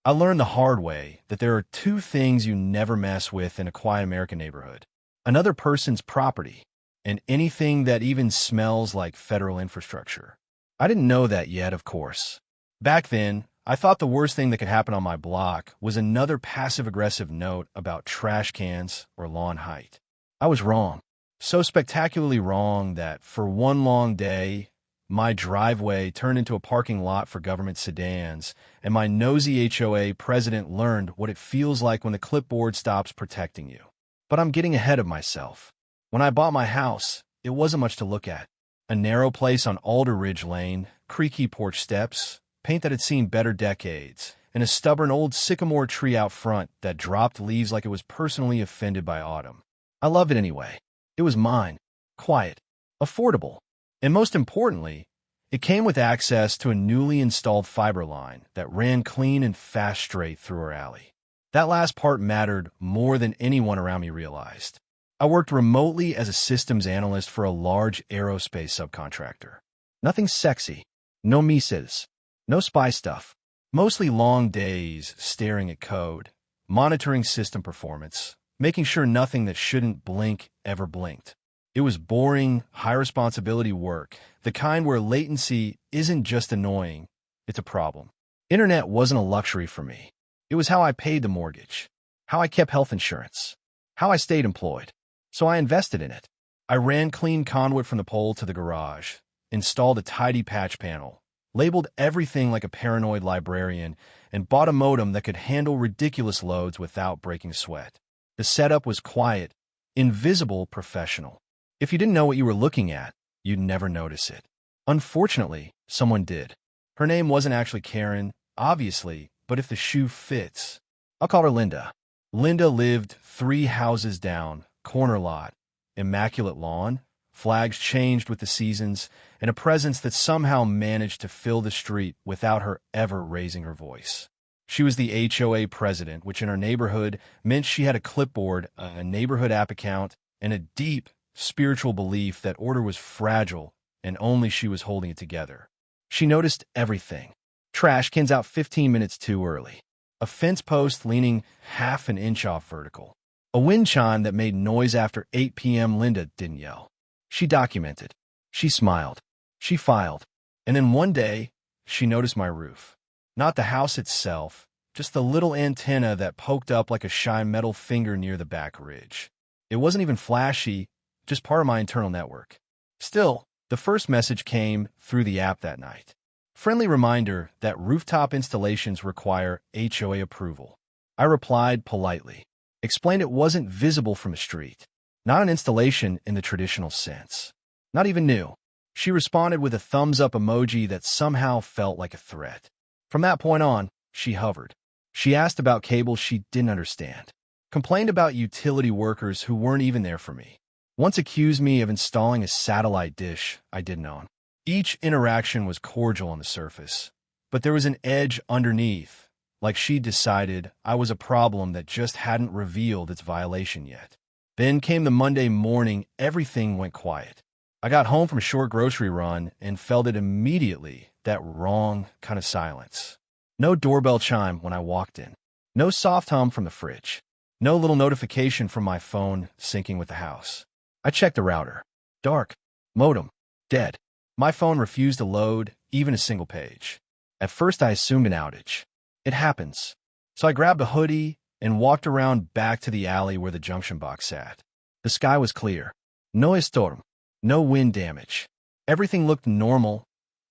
I learned the hard way that there are two things you never mess with in a quiet American neighborhood: another person's property and anything that even smells like federal infrastructure. I didn't know that yet, of course. Back then, I thought the worst thing that could happen on my block was another passive-aggressive note about trash cans or lawn height. I was wrong. So spectacularly wrong that for one long day, my driveway turned into a parking lot for government sedans, and my nosy HOA president learned what it feels like when the clipboard stops protecting you. But I'm getting ahead of myself. When I bought my house, it wasn't much to look at. A narrow place on Alder Ridge Lane, creaky porch steps, paint that had seen better decades, and a stubborn old sycamore tree out front that dropped leaves like it was personally offended by autumn. I loved it anyway. It was mine, quiet, affordable, and most importantly, it came with access to a newly installed fiber line that ran clean and fast straight through our alley. That last part mattered more than anyone around me realized. I worked remotely as a systems analyst for a large aerospace subcontractor. Nothing sexy, no Mises, no spy stuff. Mostly long days staring at code, monitoring system performance, making sure nothing that shouldn't blink ever blinked. It was boring, high-responsibility work, the kind where latency isn't just annoying, it's a problem. Internet wasn't a luxury for me. It was how I paid the mortgage, how I kept health insurance, how I stayed employed. So I invested in it. I ran clean conduit from the pole to the garage, installed a tidy patch panel, labeled everything like a paranoid librarian, and bought a modem that could handle ridiculous loads without breaking a sweat. The setup was quiet, invisible, professional. If you didn't know what you were looking at, you'd never notice it. Unfortunately, someone did. Her name wasn't actually Karen, obviously, but if the shoe fits, I'll call her Linda. Linda lived 3 houses down, corner lot, immaculate lawn, flags changed with the seasons, and a presence that somehow managed to fill the street without her ever raising her voice. She was the HOA president, which in our neighborhood meant she had a clipboard, a neighborhood app account, and a deep spiritual belief that order was fragile and only she was holding it together. She noticed everything. Trash cans out 15 minutes too early. A fence post leaning half an inch off vertical. A wind chime that made noise after 8 p.m. Linda didn't yell. She documented. She smiled. She filed. And then one day, she noticed my roof. Not the house itself, just the little antenna that poked up like a shy metal finger near the back ridge. It wasn't even flashy, just part of my internal network. Still, the first message came through the app that night. Friendly reminder that rooftop installations require HOA approval. I replied politely. Explained it wasn't visible from the street. Not an installation in the traditional sense. Not even new. She responded with a thumbs-up emoji that somehow felt like a threat. From that point on, she hovered. She asked about cables she didn't understand. Complained about utility workers who weren't even there for me. Once accused me of installing a satellite dish I didn't own. Each interaction was cordial on the surface, but there was an edge underneath, like she decided I was a problem that just hadn't revealed its violation yet. Then came the Monday morning everything went quiet. I got home from a short grocery run and felt it immediately, that wrong kind of silence. No doorbell chime when I walked in. No soft hum from the fridge. No little notification from my phone syncing with the house. I checked the router. Dark. Modem. Dead. My phone refused to load even a single page. At first I assumed an outage. It happens. So I grabbed a hoodie and walked around back to the alley where the junction box sat. The sky was clear. No storm. No wind damage. Everything looked normal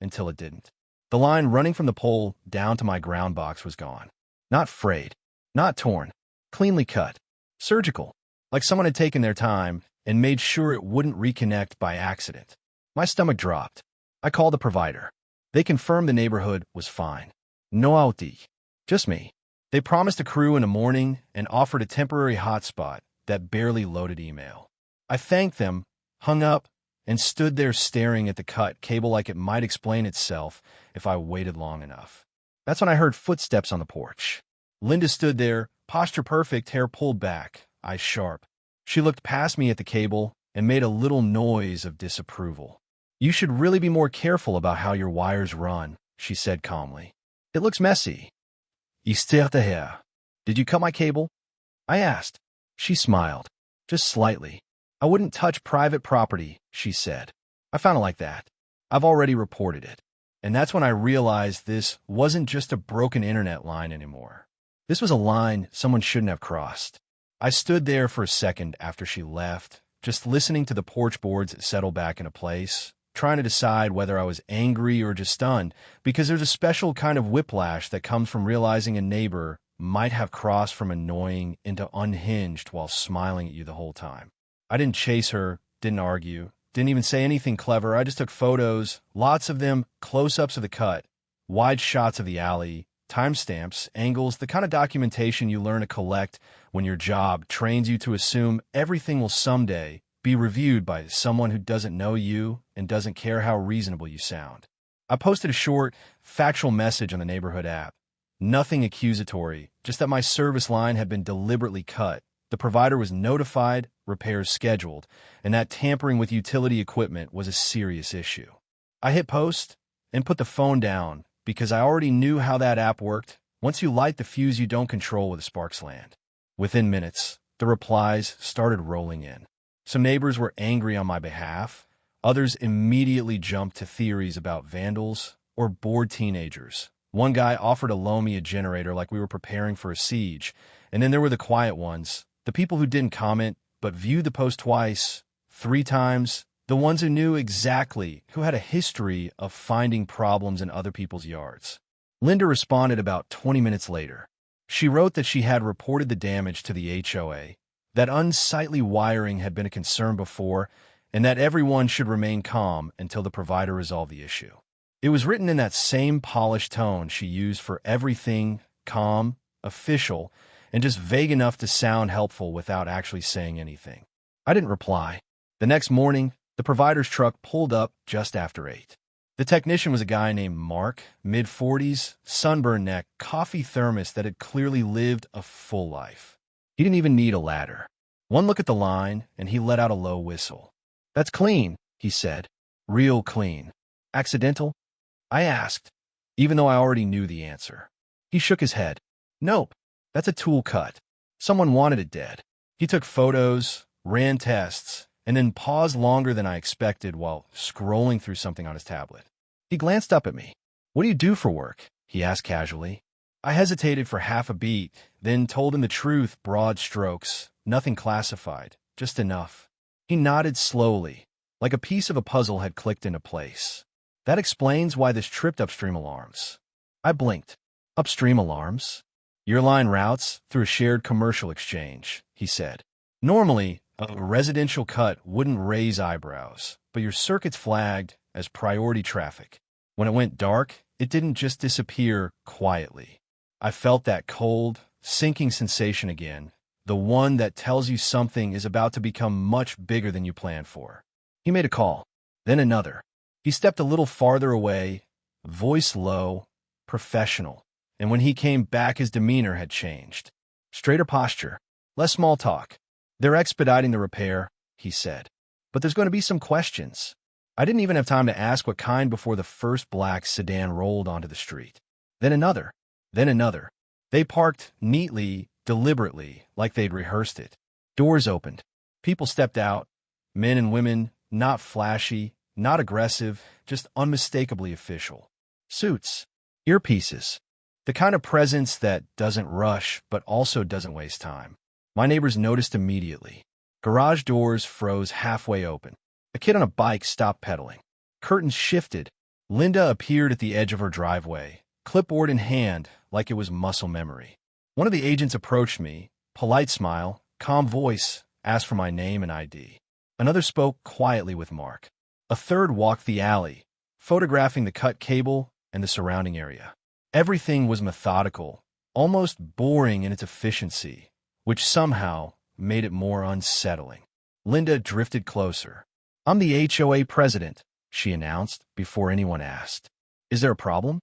until it didn't. The line running from the pole down to my ground box was gone. Not frayed. Not torn. Cleanly cut. Surgical. Like someone had taken their time and made sure it wouldn't reconnect by accident. My stomach dropped. I called the provider. They confirmed the neighborhood was fine. No outie. Just me. They promised a crew in the morning and offered a temporary hotspot that barely loaded email. I thanked them, hung up, and stood there staring at the cut cable like it might explain itself if I waited long enough. That's when I heard footsteps on the porch. Linda stood there, posture perfect, hair pulled back, eyes sharp. She looked past me at the cable and made a little noise of disapproval. "You should really be more careful about how your wires run," she said calmly. "It looks messy." Histoire de hair. Did you cut my cable? I asked. She smiled. Just slightly. I wouldn't touch private property, she said. I found it like that. I've already reported it. And that's when I realized this wasn't just a broken internet line anymore. This was a line someone shouldn't have crossed. I stood there for a second after she left, just listening to the porch boards settle back into place, trying to decide whether I was angry or just stunned, because there's a special kind of whiplash that comes from realizing a neighbor might have crossed from annoying into unhinged while smiling at you the whole time. I didn't chase her, didn't argue, didn't even say anything clever. I just took photos, lots of them, close-ups of the cut, wide shots of the alley, timestamps, angles, the kind of documentation you learn to collect when your job trains you to assume everything will someday be reviewed by someone who doesn't know you and doesn't care how reasonable you sound. I posted a short, factual message on the neighborhood app. Nothing accusatory, just that my service line had been deliberately cut. The provider was notified, repairs scheduled, and that tampering with utility equipment was a serious issue. I hit post and put the phone down because I already knew how that app worked. Once you light the fuse, you don't control where the sparks land. Within minutes, the replies started rolling in. Some neighbors were angry on my behalf. Others immediately jumped to theories about vandals or bored teenagers. One guy offered to loan me a generator like we were preparing for a siege. And then there were the quiet ones, the people who didn't comment but viewed the post twice, 3 times, the ones who knew exactly, who had a history of finding problems in other people's yards. Linda responded about 20 minutes later. She wrote that she had reported the damage to the HOA, that unsightly wiring had been a concern before, and that everyone should remain calm until the provider resolved the issue. It was written in that same polished tone she used for everything, calm, official, and just vague enough to sound helpful without actually saying anything. I didn't reply. The next morning, the provider's truck pulled up just after 8. The technician was a guy named Mark, mid-40s, sunburned neck, coffee thermos that had clearly lived a full life. He didn't even need a ladder. One look at the line, and he let out a low whistle. "That's clean," he said. "Real clean. Accidental?" I asked, even though I already knew the answer. He shook his head. "Nope, that's a tool cut. Someone wanted it dead." He took photos, ran tests, and then paused longer than I expected while scrolling through something on his tablet. He glanced up at me. "What do you do for work?" he asked casually. I hesitated for half a beat, then told him the truth, broad strokes, nothing classified, just enough. He nodded slowly, like a piece of a puzzle had clicked into place. "That explains why this tripped upstream alarms." I blinked. "Upstream alarms?" "Your line routes through a shared commercial exchange," he said. "Normally, a residential cut wouldn't raise eyebrows, but your circuit's flagged as priority traffic. When it went dark, it didn't just disappear quietly. I felt that cold, sinking sensation again, the one that tells you something is about to become much bigger than you planned for." He made a call, then another. He stepped a little farther away, voice low, professional, and when he came back his demeanor had changed. Straighter posture, less small talk. "They're expediting the repair," he said. "But there's going to be some questions." I didn't even have time to ask what kind before the first black sedan rolled onto the street. Then another. Then another. They parked neatly, deliberately, like they'd rehearsed it. Doors opened. People stepped out. Men and women, not flashy, not aggressive, just unmistakably official. Suits. Earpieces. The kind of presence that doesn't rush, but also doesn't waste time. My neighbors noticed immediately. Garage doors froze halfway open. A kid on a bike stopped pedaling. Curtains shifted. Linda appeared at the edge of her driveway, clipboard in hand, like it was muscle memory. One of the agents approached me, polite smile, calm voice, asked for my name and ID. Another spoke quietly with Mark. A third walked the alley, photographing the cut cable and the surrounding area. Everything was methodical, almost boring in its efficiency, which somehow made it more unsettling. Linda drifted closer. "I'm the HOA president," she announced before anyone asked. "Is there a problem?"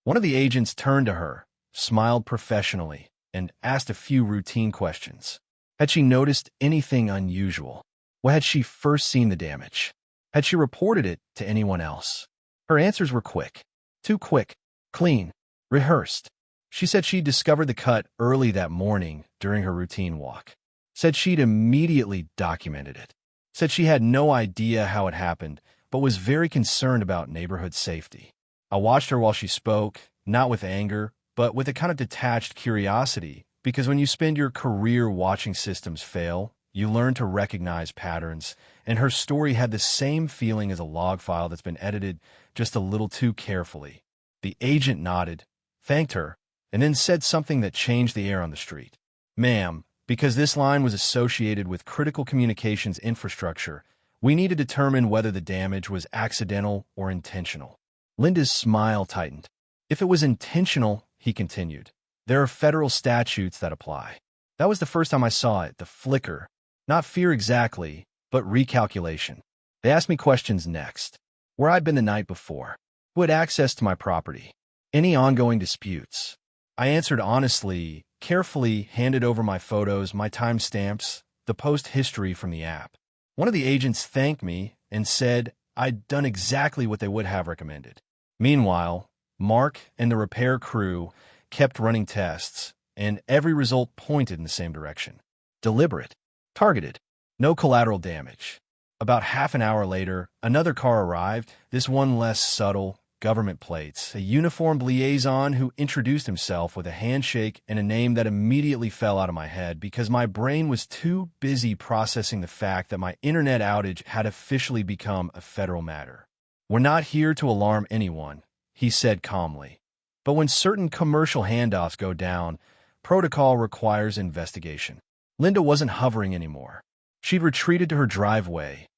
One of the agents turned to her, smiled professionally, and asked a few routine questions. Had she noticed anything unusual? When had she first seen the damage? Had she reported it to anyone else? Her answers were quick. Too quick. Clean. Rehearsed. She said she'd discovered the cut early that morning during her routine walk. Said she'd immediately documented it. Said she had no idea how it happened, but was very concerned about neighborhood safety. I watched her while she spoke, not with anger, but with a kind of detached curiosity, because when you spend your career watching systems fail, you learn to recognize patterns, and her story had the same feeling as a log file that's been edited just a little too carefully. The agent nodded, thanked her, and then said something that changed the air on the street. "Ma'am, because this line was associated with critical communications infrastructure, we need to determine whether the damage was accidental or intentional." Linda's smile tightened. "If it was intentional," he continued, "there are federal statutes that apply." That was the first time I saw it, the flicker. Not fear exactly, but recalculation. They asked me questions next. Where I'd been the night before. Who had access to my property. Any ongoing disputes. I answered honestly, carefully handed over my photos, my timestamps, the post history from the app. One of the agents thanked me and said I'd done exactly what they would have recommended. Meanwhile, Mark and the repair crew kept running tests, and every result pointed in the same direction. Deliberate. Targeted. No collateral damage. About half an hour later, another car arrived, this one less subtle, government plates, a uniformed liaison who introduced himself with a handshake and a name that immediately fell out of my head because my brain was too busy processing the fact that my internet outage had officially become a federal matter. "We're not here to alarm anyone," he said calmly. "But when certain commercial handoffs go down, protocol requires investigation." Linda wasn't hovering anymore. She'd retreated to her driveway,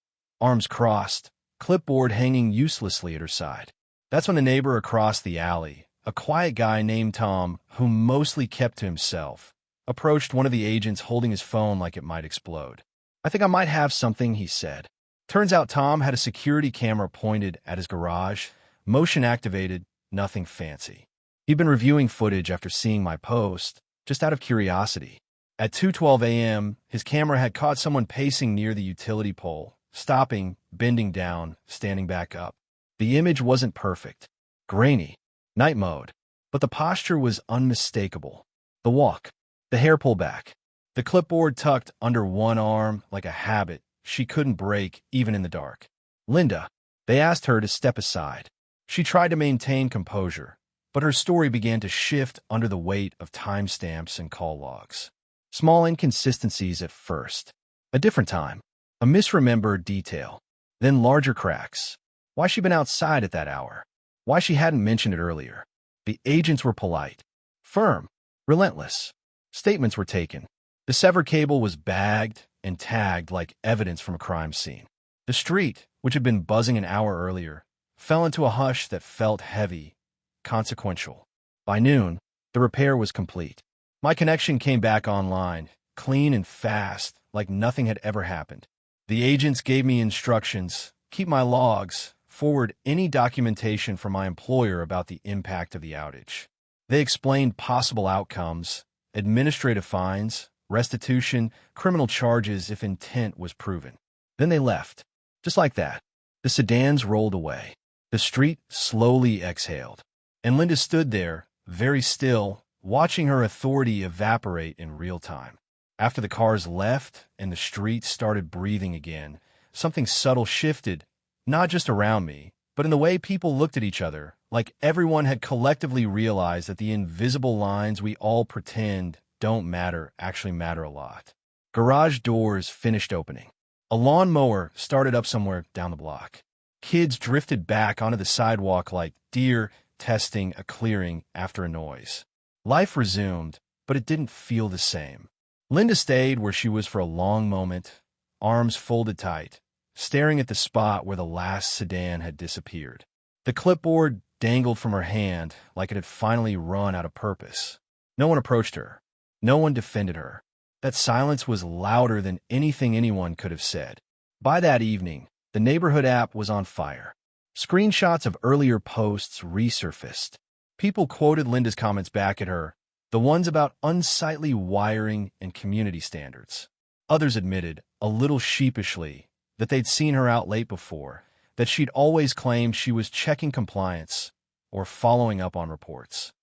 arms crossed, clipboard hanging uselessly at her side. That's when a neighbor across the alley, a quiet guy named Tom, who mostly kept to himself, approached one of the agents holding his phone like it might explode. "I think I might have something," he said. Turns out Tom had a security camera pointed at his garage, motion activated, nothing fancy. He'd been reviewing footage after seeing my post, just out of curiosity. At 2:12 a.m., his camera had caught someone pacing near the utility pole, stopping, bending down, standing back up. The image wasn't perfect. Grainy. Night mode. But the posture was unmistakable. The walk. The hair pulled back. The clipboard tucked under one arm like a habit she couldn't break even in the dark. "Linda." They asked her to step aside. She tried to maintain composure, but her story began to shift under the weight of timestamps and call logs. Small inconsistencies at first. A different time. A misremembered detail. Then larger cracks. Why she'd been outside at that hour. Why she hadn't mentioned it earlier. The agents were polite. Firm. Relentless. Statements were taken. The severed cable was bagged and tagged like evidence from a crime scene. The street, which had been buzzing an hour earlier, fell into a hush that felt heavy, consequential. By noon, the repair was complete. My connection came back online, clean and fast, like nothing had ever happened. The agents gave me instructions, keep my logs, forward any documentation from my employer about the impact of the outage. They explained possible outcomes, administrative fines, restitution, criminal charges if intent was proven. Then they left. Just like that. The sedans rolled away. The street slowly exhaled. And Linda stood there, very still, watching her authority evaporate in real time. After the cars left and the street started breathing again, something subtle shifted, not just around me, but in the way people looked at each other, like everyone had collectively realized that the invisible lines we all pretend don't matter actually matter a lot. Garage doors finished opening. A lawnmower started up somewhere down the block. Kids drifted back onto the sidewalk like deer testing a clearing after a noise. Life resumed, but it didn't feel the same. Linda stayed where she was for a long moment, arms folded tight, staring at the spot where the last sedan had disappeared. The clipboard dangled from her hand like it had finally run out of purpose. No one approached her. No one defended her. That silence was louder than anything anyone could have said. By that evening, the neighborhood app was on fire. Screenshots of earlier posts resurfaced. People quoted Linda's comments back at her, the ones about unsightly wiring and community standards. Others admitted, a little sheepishly, that they'd seen her out late before, that she'd always claimed she was checking compliance or following up on reports.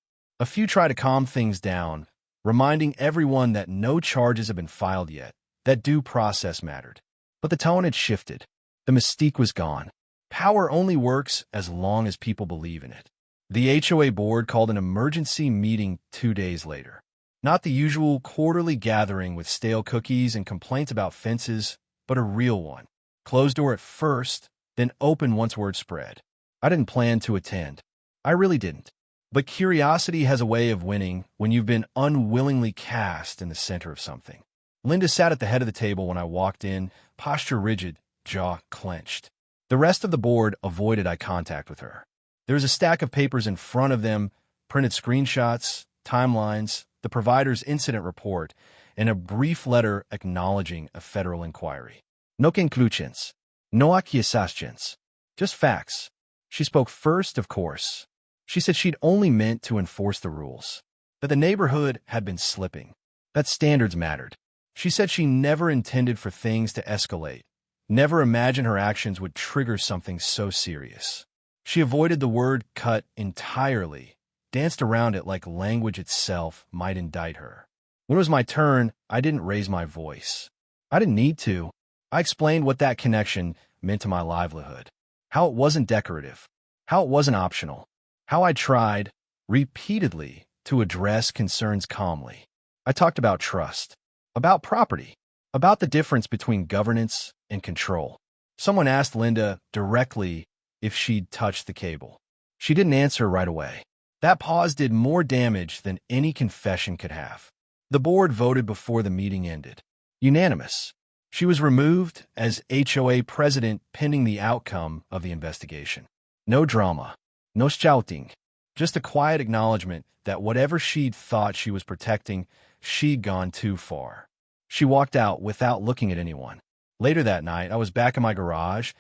A few try to calm things down, reminding everyone that no charges have been filed yet, that due process mattered. But the tone had shifted. The mystique was gone. Power only works as long as people believe in it. The HOA board called an emergency meeting 2 days later. Not the usual quarterly gathering with stale cookies and complaints about fences, but a real one. Closed door at first, then open once word spread. I didn't plan to attend. I really didn't. But curiosity has a way of winning when you've been unwillingly cast in the center of something. Linda sat at the head of the table when I walked in, posture rigid, jaw clenched. The rest of the board avoided eye contact with her. There was a stack of papers in front of them, printed screenshots, timelines, the provider's incident report, and a brief letter acknowledging a federal inquiry. No conclusions. No accusations. Just facts. She spoke first, of course. She said she'd only meant to enforce the rules, that the neighborhood had been slipping, that standards mattered. She said she never intended for things to escalate, never imagined her actions would trigger something so serious. She avoided the word cut entirely, danced around it like language itself might indict her. When it was my turn, I didn't raise my voice. I didn't need to. I explained what that connection meant to my livelihood, how it wasn't decorative, how it wasn't optional, how I tried, repeatedly, to address concerns calmly. I talked about trust, about property, about the difference between governance and control. Someone asked Linda directly if she'd touched the cable. She didn't answer right away. That pause did more damage than any confession could have. The board voted before the meeting ended. Unanimous. She was removed as HOA president pending the outcome of the investigation. No drama. No shouting. Just a quiet acknowledgement that whatever she'd thought she was protecting, she'd gone too far. She walked out without looking at anyone. Later that night, I was back in my garage,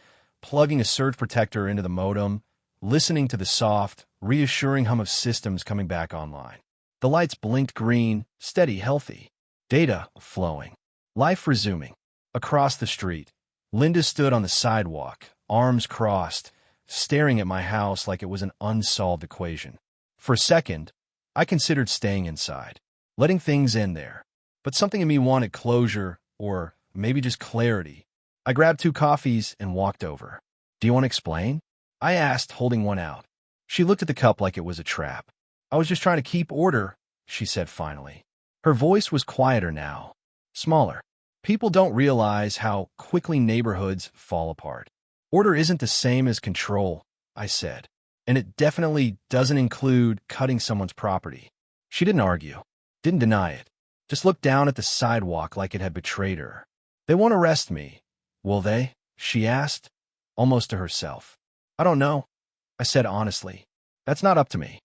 plugging a surge protector into the modem, listening to the soft, reassuring hum of systems coming back online. The lights blinked green, steady, healthy. Data flowing. Life resuming. Across the street, Linda stood on the sidewalk, arms crossed, staring at my house like it was an unsolved equation. For a second, I considered staying inside, letting things end there. But something in me wanted closure, or maybe just clarity. I grabbed 2 coffees and walked over. "Do you want to explain?" I asked, holding one out. She looked at the cup like it was a trap. "I was just trying to keep order," she said finally. Her voice was quieter now, smaller. People don't realize how quickly neighborhoods fall apart. Order isn't the same as control, I said, and it definitely doesn't include cutting someone's property. She didn't argue, didn't deny it, just looked down at the sidewalk like it had betrayed her. "They won't arrest me, will they?" she asked, almost to herself. "I don't know," I said honestly. "That's not up to me."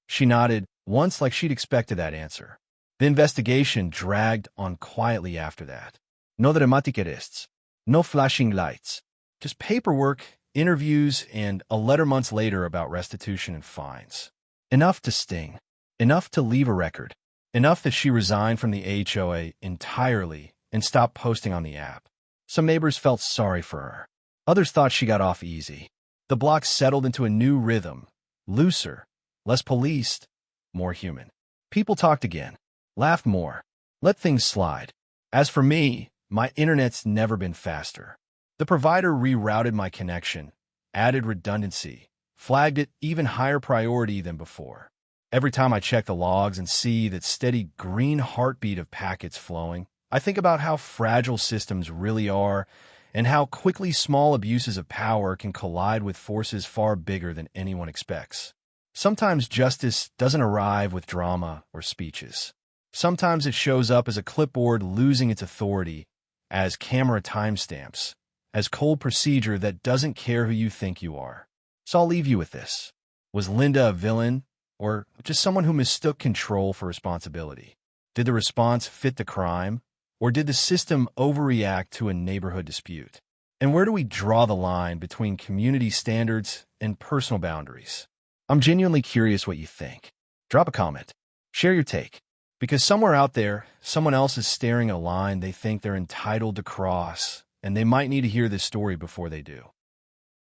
She nodded, once like she'd expected that answer. The investigation dragged on quietly after that. No dramatiquerists, no flashing lights, just paperwork, interviews, and a letter months later about restitution and fines. Enough to sting, enough to leave a record, enough that she resigned from the HOA entirely and stopped posting on the app. Some neighbors felt sorry for her. Others thought she got off easy. The block settled into a new rhythm, looser, less policed, more human. People talked again, laughed more, let things slide. As for me, my internet's never been faster. The provider rerouted my connection, added redundancy, flagged it even higher priority than before. Every time I check the logs and see that steady green heartbeat of packets flowing, I think about how fragile systems really are and how quickly small abuses of power can collide with forces far bigger than anyone expects. Sometimes justice doesn't arrive with drama or speeches. Sometimes it shows up as a clipboard losing its authority, as camera timestamps, as cold procedure that doesn't care who you think you are. So I'll leave you with this. Was Linda a villain, or just someone who mistook control for responsibility? Did the response fit the crime, or did the system overreact to a neighborhood dispute? And where do we draw the line between community standards and personal boundaries? I'm genuinely curious what you think. Drop a comment. Share your take. Because somewhere out there, someone else is staring at a line they think they're entitled to cross, and they might need to hear this story before they do.